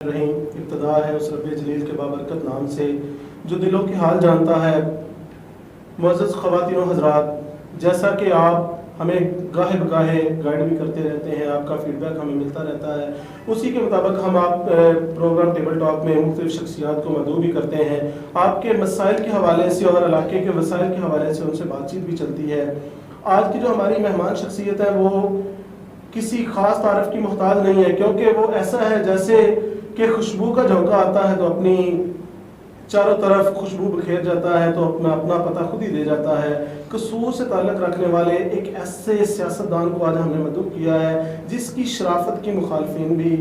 رحیم ابتدا ہے اس رب جلیل کے بابرکت نام سے جو دلوں کے حال جانتا ہے۔ معزز خواتین و حضرات، جیسا کہ آپ ہمیں گاہے بگاہے گائیڈ بھی کرتے رہتے ہیں، آپ کا فیڈ بیک ہمیں ملتا رہتا ہے، اسی کے مطابق ہم آپ پروگرام ٹیبل ٹاک میں مختلف شخصیات کو مدعو بھی کرتے ہیں۔ آپ کے مسائل کے حوالے سے اور علاقے کے وسائل کے حوالے سے ان سے بات چیت بھی چلتی ہے۔ آج کی جو ہماری مہمان شخصیت ہے وہ کسی خاص تعارف کی محتاج نہیں ہے، کیونکہ وہ ایسا ہے جیسے کہ خوشبو کا جھونکا آتا ہے تو اپنی چاروں طرف خوشبو بکھیر جاتا ہے، تو اپنا پتہ خود ہی دے جاتا ہے۔ قصور سے تعلق رکھنے والے ایک ایسے سیاستدان کو آج ہم نے مدعو کیا ہے جس کی شرافت کی مخالفین بھی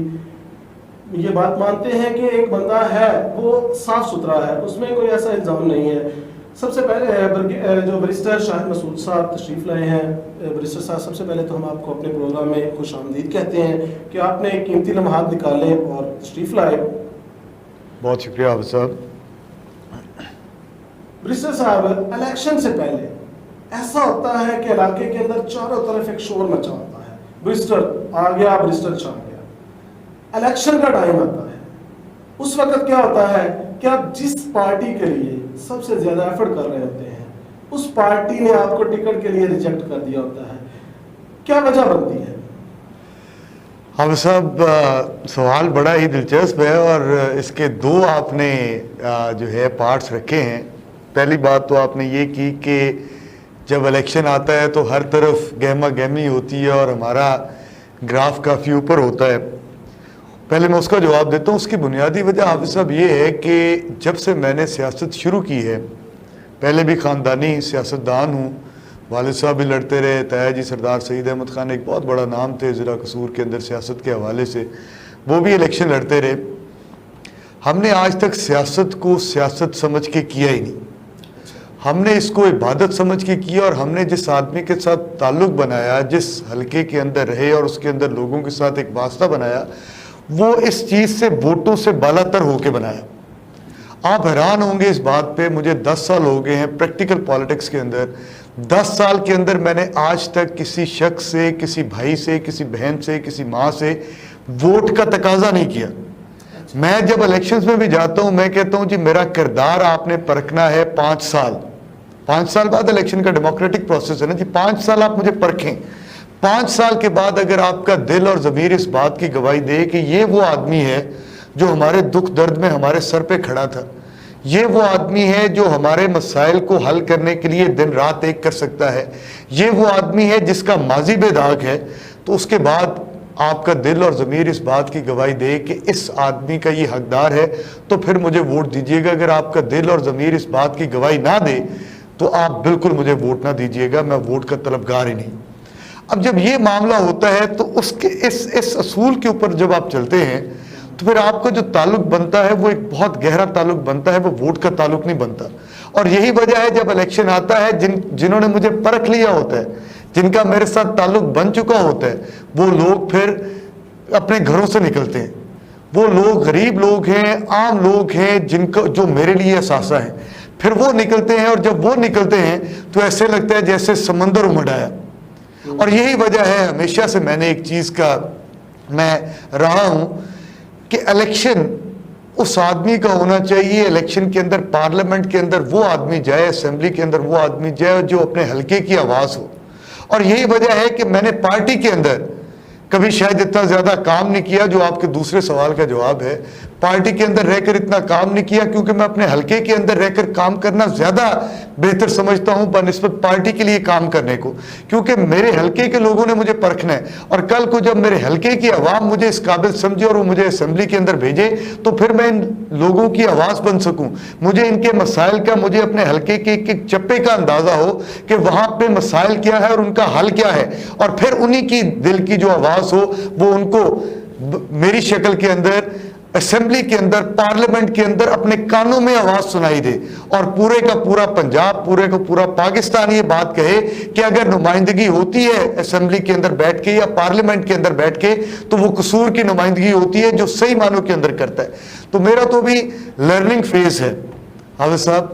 یہ بات مانتے ہیں کہ ایک بندہ ہے وہ صاف ستھرا ہے، اس میں کوئی ایسا الزام نہیں ہے۔ سب سے پہلے جو بریسٹر شاہد مسعود صاحب تشریف لائے ہیں، بریسٹر صاحب سب سے پہلے تو ہم آپ کو اپنے پروگرام میں خوش آمدید کہتے ہیں کہ آپ نے قیمتی لمحات نکالے اور تشریف لائے۔ بہت شکریہ عابد صاحب۔ بریسٹر صاحب، الیکشن سے پہلے ایسا ہوتا ہے کہ علاقے کے اندر چاروں طرف ایک شور مچا ہوتا ہے، بریسٹر آ گیا، بریسٹر چھا گیا۔ الیکشن کا ٹائم آتا ہے، اس وقت کیا ہوتا ہے کہ آپ جس پارٹی کے لیے سب سے زیادہ ایفرٹ کر رہے ہوتے ہیں اس پارٹی نے آپ کو ٹکٹ کے لیے ریجیکٹ کر دیا ہوتا ہے، کیا وجہ بنتی ہے؟ عابد صاحب، سوال بڑا ہی دلچسپ ہے اور اس کے دو آپ نے جو ہے پارٹس رکھے ہیں۔ پہلی بات تو آپ نے یہ کی کہ جب الیکشن آتا ہے تو ہر طرف گہما گہمی ہوتی ہے اور ہمارا گراف کافی اوپر ہوتا ہے۔ پہلے میں اس کا جواب دیتا ہوں۔ اس کی بنیادی وجہ عابد صاحب یہ ہے کہ جب سے میں نے سیاست شروع کی ہے، پہلے بھی خاندانی سیاستدان ہوں، والد صاحب بھی لڑتے رہے، تایا جی سردار سعید احمد خان ایک بہت بڑا نام تھے ضلع قصور کے اندر سیاست کے حوالے سے، وہ بھی الیکشن لڑتے رہے۔ ہم نے آج تک سیاست کو سیاست سمجھ کے کیا ہی نہیں، ہم نے اس کو عبادت سمجھ کے کیا، اور ہم نے جس آدمی کے ساتھ تعلق بنایا، جس حلقے کے اندر رہے اور اس کے اندر لوگوں کے ساتھ ایک واسطہ بنایا، وہ اس چیز سے ووٹوں سے بالا تر ہو کے بنایا۔ آپ حیران ہوں گے اس بات پہ، مجھے 10 سال ہو گئے ہیں پریکٹیکل پالیٹکس کے اندر۔ 10 سال کے اندر میں نے آج تک کسی شخص سے، کسی بھائی سے، کسی بہن سے، کسی ماں سے ووٹ کا تقاضا نہیں کیا۔ میں جب الیکشنز میں بھی جاتا ہوں میں کہتا ہوں جی میرا کردار آپ نے پرکھنا ہے 5 سال، 5 سال بعد الیکشن کا ڈیموکریٹک پروسیس ہے نا جی، 5 سال آپ مجھے پرکھیں۔ 5 سال کے بعد اگر آپ کا دل اور ضمیر اس بات کی گواہی دے کہ یہ وہ آدمی ہے جو ہمارے دکھ درد میں ہمارے سر پہ کھڑا تھا، یہ وہ آدمی ہے جو ہمارے مسائل کو حل کرنے کے لیے دن رات ایک کر سکتا ہے، یہ وہ آدمی ہے جس کا ماضی بے داغ ہے، تو اس کے بعد آپ کا دل اور ضمیر اس بات کی گواہی دے کہ اس آدمی کا یہ حقدار ہے تو پھر مجھے ووٹ دیجیے گا۔ اگر آپ کا دل اور ضمیر اس بات کی گواہی نہ دے تو آپ بالکل مجھے ووٹ نہ دیجیے گا، میں ووٹ کا طلبگار ہی نہیں۔ اب جب یہ معاملہ ہوتا ہے تو اس اصول کے اوپر جب آپ چلتے ہیں تو پھر آپ کا جو تعلق بنتا ہے وہ ایک بہت گہرا تعلق بنتا ہے، وہ ووٹ کا تعلق نہیں بنتا۔ اور یہی وجہ ہے جب الیکشن آتا ہے جنہوں نے مجھے پرکھ لیا ہوتا ہے، جن کا میرے ساتھ تعلق بن چکا ہوتا ہے، وہ لوگ پھر اپنے گھروں سے نکلتے ہیں۔ وہ لوگ غریب لوگ ہیں، عام لوگ ہیں، جو میرے لیے اثاثہ ہیں، پھر وہ نکلتے ہیں، اور جب وہ نکلتے ہیں تو ایسے لگتا ہے جیسے سمندر امڈ آیا۔ اور یہی وجہ ہے ہمیشہ سے میں نے ایک چیز کا میں رہا ہوں کہ الیکشن اس آدمی کا ہونا چاہیے، الیکشن کے اندر پارلیمنٹ کے اندر وہ آدمی جائے، اسمبلی کے اندر وہ آدمی جائے جو اپنے حلقے کی آواز ہو۔ اور یہی وجہ ہے کہ میں نے پارٹی کے اندر کبھی شاید اتنا زیادہ کام نہیں کیا، جو آپ کے دوسرے سوال کا جواب ہے، پارٹی کے اندر رہ کر اتنا کام نہیں کیا کیونکہ میں اپنے حلقے کے اندر رہ کر کام کرنا زیادہ بہتر سمجھتا ہوں بنسبت پارٹی کے لیے کام کرنے کو، کیونکہ میرے حلقے کے لوگوں نے مجھے پرکھنا ہے، اور کل کو جب میرے حلقے کی عوام مجھے اس قابل سمجھے اور وہ مجھے اسمبلی کے اندر بھیجے تو پھر میں ان لوگوں کی آواز بن سکوں، مجھے ان کے مسائل کا، مجھے اپنے حلقے کے ایک چپے کا اندازہ ہو کہ وہاں پہ مسائل کیا ہے اور ان کا حل کیا ہے، اور پھر انہی کی دل کی جو آواز ہو وہ ان کو میری شکل کے اندر اسمبلی کے اندر، پارلیمنٹ کے اندر اپنے کانوں میں آواز سنائی دے، اور پورے کا پورا پنجاب، پورے کا پورا پاکستان یہ بات کہے کہ اگر نمائندگی ہوتی ہے اسمبلی کے اندر بیٹھ کے یا پارلیمنٹ کے اندر بیٹھ کے تو وہ قصور کی نمائندگی ہوتی ہے جو صحیح معنوں کے اندر کرتا ہے۔ تو میرا تو بھی لرننگ فیز ہے عابد صاحب،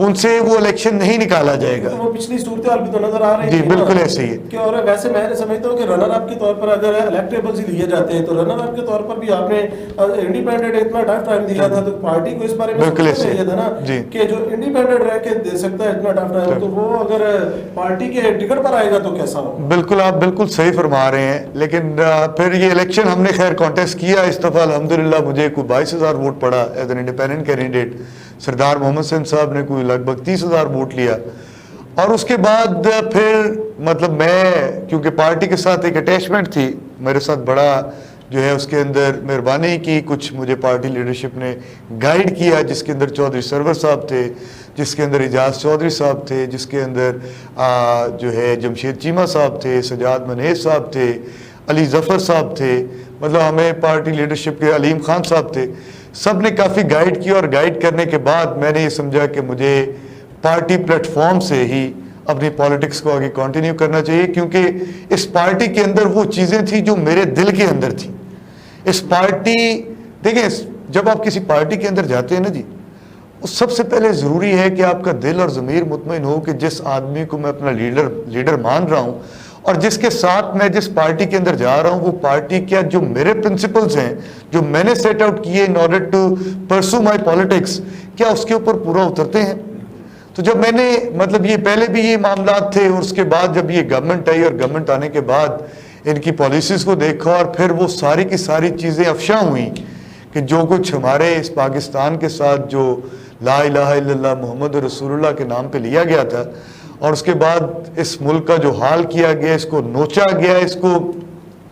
ان سے وہ الیکشن نہیں نکالا جائے گا. وہ پچھلی صورتحال بھی تو نظر آ رہی جی ہے بالکل ایسے ہی ہے کہ اور ویسے میں سمجھتا ہوں کہ رنر اپ کے طور پر اگر الیکٹیبلز ہی لیے جاتے ہیں تو رنر اپ کے طور پر بھی آپ نے انڈیپینڈنٹ اتنا ٹف ٹائم دیا تھا تو پارٹی کو اس بارے میں سوچنا چاہیے تھا نا کہ جو انڈیپینڈنٹ رہ کے دے سکتا ہے اتنا ٹف ٹائم تو وہ اگر پارٹی کے ٹکٹ پر آئے گا تو کیسا ہو. بالکل آپ بالکل صحیح فرما رہے ہیں. لیکن پھر یہ الیکشن ہم نے خیر کانٹیسٹ کیا اس دفعہ الحمدللہ مجھے کوئی 22,000 ووٹ پڑا ایز این انڈیپینڈنٹ کینڈیڈیٹ. سردار محمد حسین صاحب نے کوئی لگ بھگ 30,000 ووٹ لیا. اور اس کے بعد پھر مطلب میں کیونکہ پارٹی کے ساتھ ایک اٹیچمنٹ تھی میرے ساتھ بڑا جو ہے اس کے اندر مہربانی کی کچھ مجھے پارٹی لیڈرشپ نے گائیڈ کیا جس کے اندر چودھری سرور صاحب تھے, جس کے اندر اجاز چودھری صاحب تھے, جس کے اندر جو ہے جمشید چیمہ صاحب تھے, سجاد منیز صاحب تھے, علی ظفر صاحب تھے, مطلب ہمیں پارٹی لیڈرشپ کے علیم خان صاحب تھے. سب نے کافی گائیڈ کیا اور گائیڈ کرنے کے بعد میں نے یہ سمجھا کہ مجھے پارٹی پلیٹ فارم سے ہی اپنی پالیٹکس کو آگے کنٹینیو کرنا چاہیے کیونکہ اس پارٹی کے اندر وہ چیزیں تھیں جو میرے دل کے اندر تھیں. اس پارٹی دیکھیں جب آپ کسی پارٹی کے اندر جاتے ہیں نا جی سب سے پہلے ضروری ہے کہ آپ کا دل اور ضمیر مطمئن ہو کہ جس آدمی کو میں اپنا لیڈر مان رہا ہوں اور جس کے ساتھ میں جس پارٹی کے اندر جا رہا ہوں وہ پارٹی کیا جو میرے پرنسپلز ہیں جو میں نے سیٹ آؤٹ کیے in order to pursue my politics کیا اس کے اوپر پورا اترتے ہیں. تو جب میں نے مطلب یہ پہلے بھی یہ معاملات تھے اور اس کے بعد جب یہ گورنمنٹ آئی اور گورنمنٹ آنے کے بعد ان کی پالیسیز کو دیکھا اور پھر وہ ساری کی ساری چیزیں افشاں ہوئیں کہ جو کچھ ہمارے اس پاکستان کے ساتھ جو لا الہ الا اللہ محمد رسول اللہ کے نام پہ لیا گیا تھا اور اس کے بعد اس ملک کا جو حال کیا گیا اس کو نوچا گیا اس کو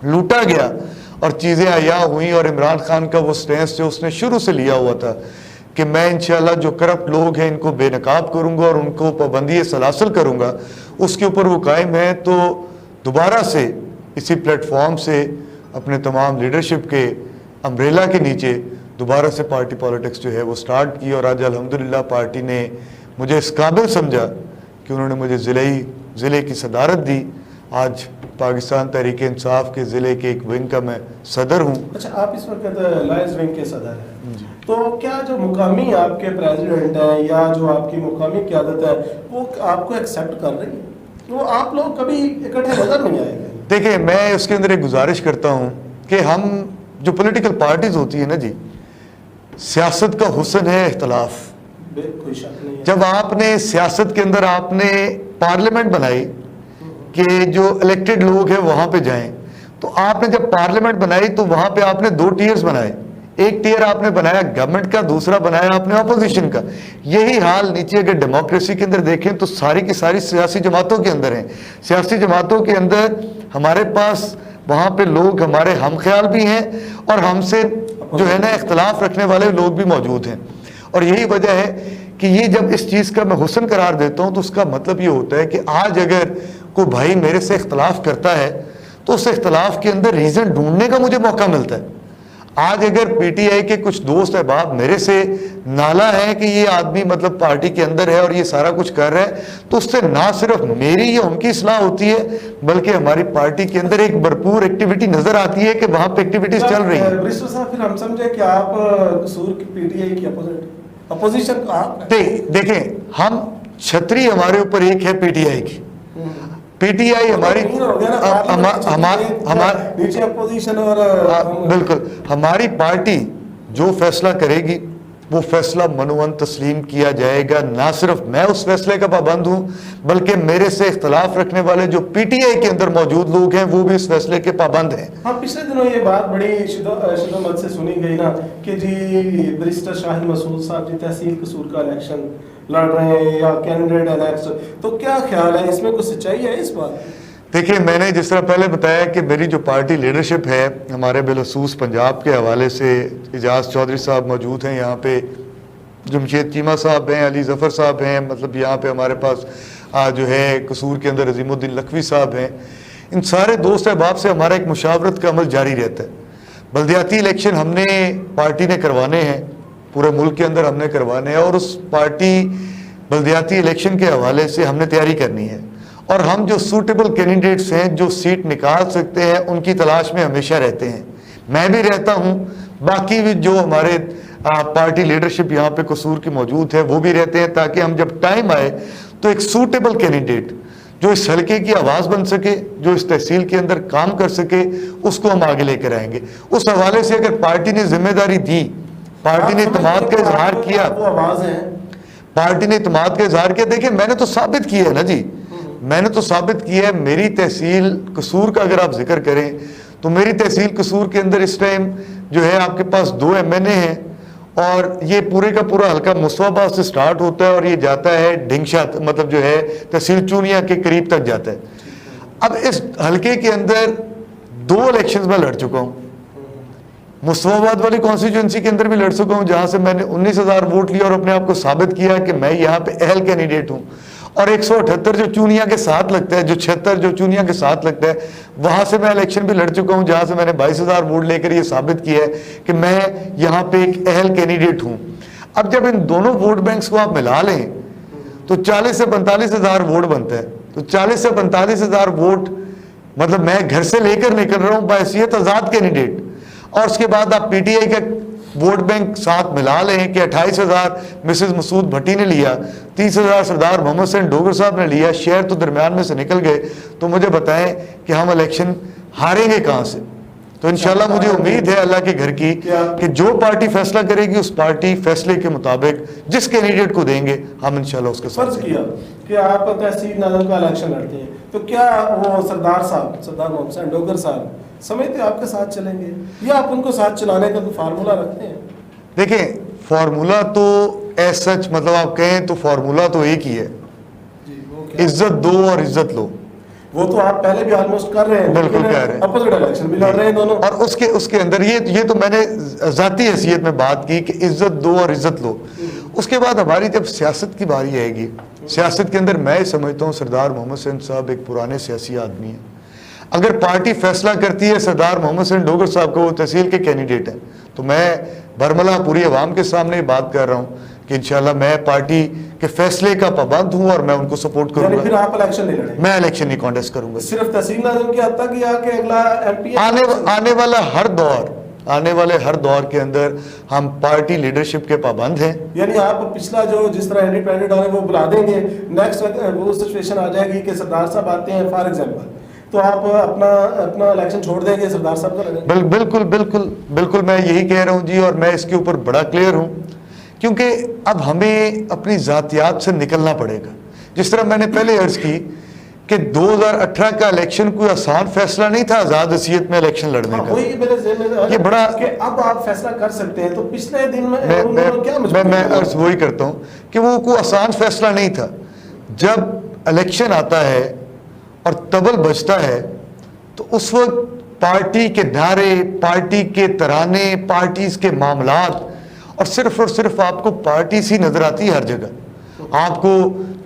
لوٹا گیا اور چیزیں عیاں ہوئیں اور عمران خان کا وہ سٹینس جو اس نے شروع سے لیا ہوا تھا کہ میں انشاءاللہ جو کرپٹ لوگ ہیں ان کو بے نقاب کروں گا اور ان کو پابندی سلاسل کروں گا اس کے اوپر وہ قائم ہے. تو دوبارہ سے اسی پلیٹ فارم سے اپنے تمام لیڈرشپ کے امبریلا کے نیچے دوبارہ سے پارٹی پالیٹکس جو ہے وہ سٹارٹ کی اور آج الحمدللہ پارٹی نے مجھے اس قابل سمجھا کہ انہوں نے مجھے ضلع کی صدارت دی. آج پاکستان تحریک انصاف کے ضلع کے ایک ونگ کا میں صدر ہوں. اچھا آپ اس وقت لائنز ونگ کے صدر ہیں تو کیا جو مقامی آپ کے پریزیڈنٹ ہیں یا جو آپ کی مقامی قیادت ہے وہ آپ کو ایکسیپٹ کر رہی ہے وہ آپ لوگ کبھی اکٹھے نظر نہیں آئے گے؟ دیکھیں میں اس کے اندر ایک گزارش کرتا ہوں کہ ہم جو پولیٹیکل پارٹیز ہوتی ہیں نا جی سیاست کا حسن ہے اختلاف. کوئی شک نہیں ہے. جب آپ نے سیاست کے اندر آپ نے پارلیمنٹ بنائی کہ جو الیکٹڈ لوگ ہیں وہاں پہ جائیں تو آپ نے جب پارلیمنٹ بنائی تو وہاں پہ آپ نے 2 ٹیئرز بنائے. ایک ٹیئر آپ نے بنایا گورنمنٹ کا دوسرا بنایا آپ نے اپوزیشن کا. یہی حال نیچے اگر ڈیموکریسی کے اندر دیکھیں تو ساری کی ساری سیاسی جماعتوں کے اندر ہیں. سیاسی جماعتوں کے اندر ہمارے پاس وہاں پہ لوگ ہمارے ہم خیال بھی ہیں اور ہم سے جو ہے نا اختلاف رکھنے والے لوگ بھی موجود ہیں. اور یہی وجہ ہے کہ یہ جب اس چیز کا میں حسن قرار دیتا ہوں تو اس کا مطلب یہ ہوتا ہے کہ آج اگر کوئی بھائی میرے سے اختلاف کرتا ہے تو اس اختلاف کے اندر ریزن ڈھونڈنے کا مجھے موقع ملتا ہے. آج اگر پی ٹی آئی کے کچھ دوست احباب میرے سے نالا ہے کہ یہ آدمی مطلب پارٹی کے اندر ہے اور یہ سارا کچھ کر رہا ہے تو اس سے نہ صرف میری یا ان کی اصلاح ہوتی ہے بلکہ ہماری پارٹی کے اندر ایک بھرپور ایکٹیویٹی نظر آتی ہے کہ وہاں پہ ایکٹیویٹیز چل رہی ہیں. برسٹر صاحب پھر ہم سمجھے کہ آپ قصور کی پی ٹی آئی کی اپوزیشن کو آپ دیکھیں ہم چھتری ہمارے اوپر ایک ہے پی ٹی آئی کی. پی ٹی آئی ہماری بالکل ہماری پارٹی جو فیصلہ کرے گی وہ فیصلہ منوان تسلیم کیا جائے گا. نہ صرف میں اس فیصلے کا پابند ہوں بلکہ میرے سے اختلاف رکھنے والے جو پی ٹی آئی کے اندر موجود لوگ ہیں وہ بھی اس فیصلے کے پابند ہیں. ہاں پچھلے دنوں یہ بات بڑی شدت سے سنی گئی نا کہ جی برسٹر شاہد مسعود صاحب جی تحصیل قصور کا الیکشن لڑ رہے ہیں یا کینڈیڈیٹ الیکشن تو کیا خیال ہے اس میں کوئی سچائی ہے اس بات؟ دیکھیں میں نے جس طرح پہلے بتایا کہ میری جو پارٹی لیڈرشپ ہے ہمارے بالخصوص پنجاب کے حوالے سے اجاز چودھری صاحب موجود ہیں یہاں پہ, جمشید چیمہ صاحب ہیں, علی ظفر صاحب ہیں, مطلب یہاں پہ ہمارے پاس جو ہے قصور کے اندر عظیم الدین لکھوی صاحب ہیں. ان سارے دوست احباب سے ہمارا ایک مشاورت کا عمل جاری رہتا ہے. بلدیاتی الیکشن ہم نے پارٹی نے کروانے ہیں, پورے ملک کے اندر ہم نے کروانے ہیں اور اس پارٹی بلدیاتی الیکشن کے حوالے سے ہم نے تیاری کرنی ہے اور ہم جو سوٹیبل کینڈیڈیٹس ہیں جو سیٹ نکال سکتے ہیں ان کی تلاش میں ہمیشہ رہتے ہیں. میں بھی رہتا ہوں, باقی بھی جو ہمارے پارٹی لیڈرشپ یہاں پہ قصور کی موجود ہے وہ بھی رہتے ہیں، تاکہ ہم جب ٹائم آئے تو ایک سوٹیبل کینڈیڈیٹ جو اس حلقے کی آواز بن سکے، جو اس تحصیل کے اندر کام کر سکے، اس کو ہم آگے لے کر آئیں گے۔ اس حوالے سے اگر پارٹی نے ذمہ داری دی، پارٹی نے اعتماد کا اظہار کیا، وہ آواز ہیں، پارٹی نے اعتماد کا اظہار کیا، دیکھیں میں نے تو ثابت کیا ہے نا جی، میں نے تو ثابت کیا ہے۔ میری تحصیل قصور کا اگر آپ ذکر کریں تو میری تحصیل قصور کے اندر اس ٹائم جو ہے آپ کے پاس 2 MNA ہیں، اور یہ پورے کا پورا حلقہ مصطفیٰ آباد سے سٹارٹ ہوتا ہے اور یہ جاتا ہے ڈھنگشا، مطلب جو ہے تحصیل چونیا کے قریب تک جاتا ہے۔ اب اس حلقے کے اندر 2 الیکشنز میں لڑ چکا ہوں، مصطفیٰ آباد والی کانسٹیچوئنسی کے اندر بھی لڑ چکا ہوں جہاں سے میں نے 19,000 ووٹ لیا اور اپنے آپ کو ثابت کیا کہ میں یہاں پہ اہل کینڈیڈیٹ ہوں، اور 178 جو چونیا کے ساتھ لگتا ہے، جو 76 جو چونیا کے ساتھ لگتا ہے، وہاں سے میں الیکشن بھی لڑ چکا ہوں جہاں سے میں نے 22,000 ووٹ لے کر یہ ثابت کیا ہے کہ میں یہاں پہ ایک اہل کینڈیڈیٹ ہوں۔ اب جب ان دونوں ووٹ بینکس کو آپ ملا لیں تو 40 سے 45,000 ووٹ بنتا ہے، تو 40 سے 45,000 ووٹ مطلب میں گھر سے لے کر نکل رہا ہوں بحیثیت آزاد کینڈیڈیٹ، اور اس کے بعد آپ پی ٹی آئی کا ووٹ بینک ساتھ ملا لیں کہ 28,000 مسز مسعود بھٹی نے لیا، 30,000 سردار محمد حسین ڈوگر صاحب نے لیا، شہر تو درمیان میں سے نکل گئے، تو مجھے بتائیں کہ ہم الیکشن ہاریں گے کہاں سے؟ تو انشاءاللہ مجھے امید ہے اللہ کے گھر کی کہ جو پارٹی فیصلہ کرے گی اس پارٹی فیصلے کے مطابق جس کینڈیڈیٹ کو دیں گے ہم انشاءاللہ اس کے ساتھ۔ فرض کیا کہ آپ تحصیل نظم کا الیکشن لڑتے ہیں تو کیا وہ سردار صاحب، سردار محمد حسین ڈوگر صاحب سمجھتے آپ کے ساتھ چلیں گے یا آپ ان کو ساتھ چلانے کا تو فارمولہ رکھتے ہیں؟ دیکھیں فارمولہ تو ایز سچ مطلب آپ کہیں تو فارمولہ تو ایک ہی ہے، عزت دو اور عزت لو۔ وہ تو آپ پہلے بھی آلموسٹ کر رہے ہیں، بالکل کہہ رہے ہیں، اپوزٹ الیکشن بھی لڑ رہے ہیں دونوں، اور اس کے اندر یہ تو میں نے ذاتی حیثیت میں بات کی کہ عزت دو اور عزت لو۔ اس کے بعد ہماری جب سیاست کی باری آئے گی، سیاست کے اندر میں سمجھتا ہوں سردار محمد حسین صاحب ایک پرانے سیاسی آدمی ہیں۔ اگر پارٹی فیصلہ کرتی ہے سردار محمد حسین ڈوگر صاحب کو وہ تحصیل کے کینڈیڈیٹ ہیں، تو میں برملا پوری عوام کے سامنے بات کر رہا ہوں کہ انشاءاللہ میں پارٹی کے فیصلے کا پابند ہوں اور میں ان کو سپورٹ کروں گا۔ پھر آپ الیکشن نہیں لڑیں گے؟ میں الیکشن نہیں کانٹیسٹ کروں گا، صرف تحصیل ناظم کی حد تک یا کہ اگلا ایم پی آنے والے ہر دور کے اندر ہم پارٹی لیڈرشپ کے پابند ہیں۔ یعنی آپ پچھلا جو جس طرح انڈیپینڈنٹ آنے وہ بلا دیں گے، نیکسٹ وہ سچویشن آ جائے گی کہ سردار صاحب آتے ہیں فار ایگزامپل، تو آپ اپنا الیکشن چھوڑ دیں گے سردار صاحب کا لڑیں گے؟ بالکل میں یہی کہہ رہا ہوں جی، اور میں اس کے اوپر بڑا کلیئر ہوں، کیونکہ اب ہمیں اپنی ذاتیات سے نکلنا پڑے گا۔ جس طرح میں نے پہلے عرض کی کہ 2018 کا الیکشن کوئی آسان فیصلہ نہیں تھا آزاد حیثیت میں الیکشن لڑنے کا، وہی میرے ذہن میں یہ بڑا کہ اب آپ فیصلہ کر سکتے ہیں، تو پچھلے دن میں میں عرض وہی کرتا ہوں کہ وہ کوئی آسان فیصلہ نہیں تھا۔ جب الیکشن آتا ہے اور طبل بجتا ہے تو اس وقت پارٹی کے نعرے، پارٹی کے ترانے، پارٹیز کے معاملات، اور صرف آپ کو پارٹی سی نظر آتی ہے ہر جگہ۔ آپ کو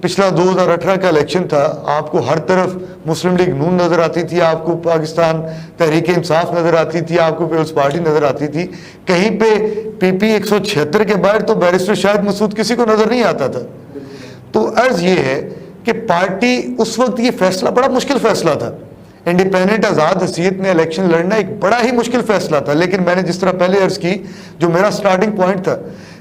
پچھلا 2018 کا الیکشن تھا، آپ کو ہر طرف مسلم لیگ نون نظر آتی تھی، آپ کو پاکستان تحریک انصاف نظر آتی تھی، آپ کو پیپلز پارٹی نظر آتی تھی، کہیں پہ پی پی 176 کے باہر تو بیرسٹر شاہد مسعود کسی کو نظر نہیں آتا تھا۔ تو عرض یہ ہے کہ پارٹی اس وقت یہ فیصلہ بڑا مشکل فیصلہ تھا، انڈیپینڈنٹ آزاد حیثیت میں الیکشن لڑنا ایک بڑا ہی مشکل فیصلہ تھا، لیکن میں نے جس طرح پہلے عرض کی جو میرا سٹارٹنگ پوائنٹ تھا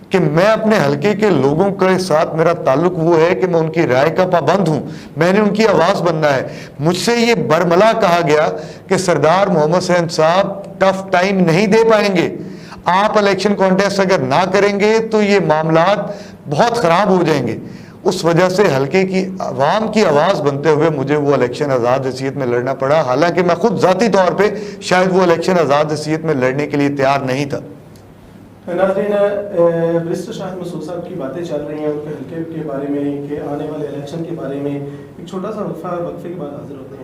کہ میں اپنے حلقے کے لوگوں کے ساتھ میرا تعلق وہ ہے کہ میں ان کی رائے کا پابند ہوں، میں نے ان کی آواز بننا ہے۔ مجھ سے یہ برملا کہا گیا کہ سردار محمد حسین صاحب ٹف ٹائم نہیں دے پائیں گے، آپ الیکشن کانٹیسٹ اگر نہ کریں گے تو یہ معاملات بہت خراب ہو جائیں گے۔ اس وجہ سے حلقے کی عوام کی آواز بنتے ہوئے مجھے وہ الیکشن آزاد حیثیت میں لڑنا پڑا، حالانکہ میں خود ذاتی طور پہ شاید وہ الیکشن آزاد حیثیت میں لڑنے کے لیے تیار نہیں تھا۔ ناظرین، بیرسٹر شاہد مسعود صاحب کی باتیں چل رہی ہیں ان کے حلقے کے بارے میں کہ آنے والے الیکشن کے بارے میں، ایک چھوٹا سا وقفے کے بعد حاضر ہوتے ہیں۔